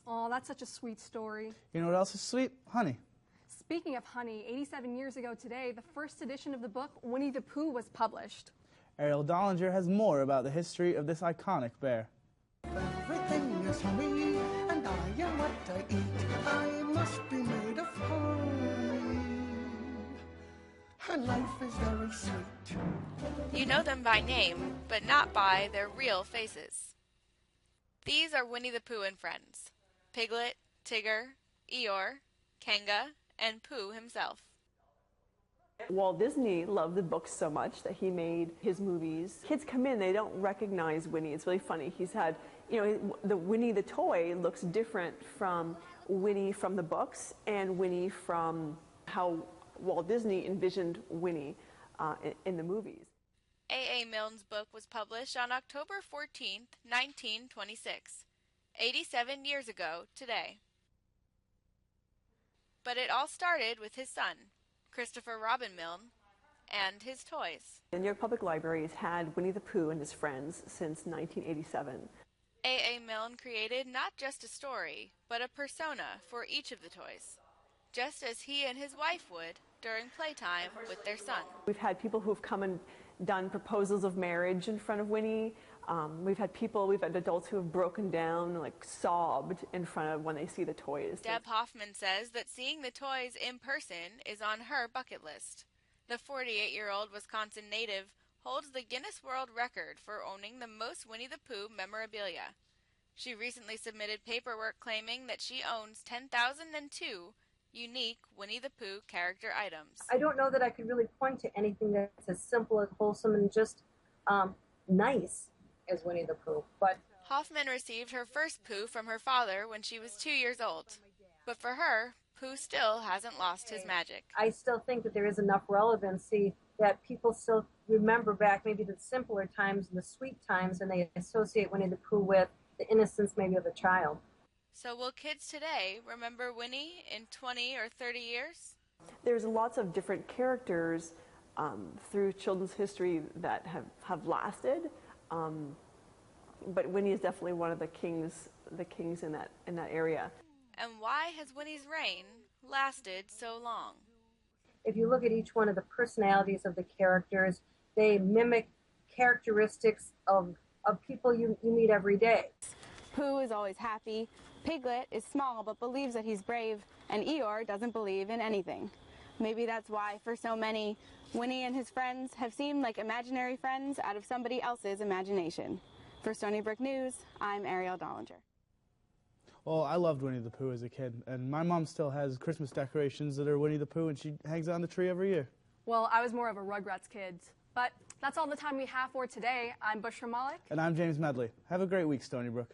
Oh, that's such a sweet story. You know what else is sweet? Honey. Speaking of honey, 87 years ago today, the first edition of the book, Winnie the Pooh, was published. Ariel Dollinger has more about the history of this iconic bear. Everything is me, and I am what I eat. I must be made of honey. And life is very sweet. You know them by name, but not by their real faces. These are Winnie the Pooh and friends. Piglet, Tigger, Eeyore, Kanga, and Pooh himself. Walt Disney loved the books so much that he made his movies. Kids come in, they don't recognize Winnie. It's really funny. He's had, the Winnie the toy looks different from Winnie from the books and Winnie from how Walt Disney envisioned Winnie in the movies. A. Milne's book was published on October 14, 1926, 87 years ago today. But it all started with his son, Christopher Robin Milne, and his toys. The New York Public Library has had Winnie the Pooh and his friends since 1987. A. Milne created not just a story, but a persona for each of the toys, just as he and his wife would during playtime with their son. We've had people who've come and done proposals of marriage in front of Winnie. We've had adults who have broken down, like sobbed in front of when they see the toys. Deb Hoffman says that seeing the toys in person is on her bucket list. The 48-year-old Wisconsin native holds the Guinness World Record for owning the most Winnie the Pooh memorabilia. She recently submitted paperwork claiming that she owns 10,002 unique Winnie the Pooh character items. I don't know that I could really point to anything that's as simple as wholesome and just nice as Winnie the Pooh. But Hoffman received her first Pooh from her father when she was 2 years old. But for her, Pooh still hasn't lost his magic. I still think that there is enough relevancy that people still remember back maybe the simpler times and the sweet times, and they associate Winnie the Pooh with the innocence maybe of a child. So will kids today remember Winnie in 20 or 30 years? There's lots of different characters through children's history that have lasted, but Winnie is definitely one of the kings in that area. And why has Winnie's reign lasted so long? If you look at each one of the personalities of the characters, they mimic characteristics of people you meet every day. Pooh is always happy, Piglet is small but believes that he's brave, and Eeyore doesn't believe in anything. Maybe that's why, for so many, Winnie and his friends have seemed like imaginary friends out of somebody else's imagination. For Stony Brook News, I'm Ariel Dollinger. Well, I loved Winnie the Pooh as a kid, and my mom still has Christmas decorations that are Winnie the Pooh, and she hangs it on the tree every year. Well, I was more of a Rugrats kid. But that's all the time we have for today. I'm Bushra Malik. And I'm James Medley. Have a great week, Stony Brook.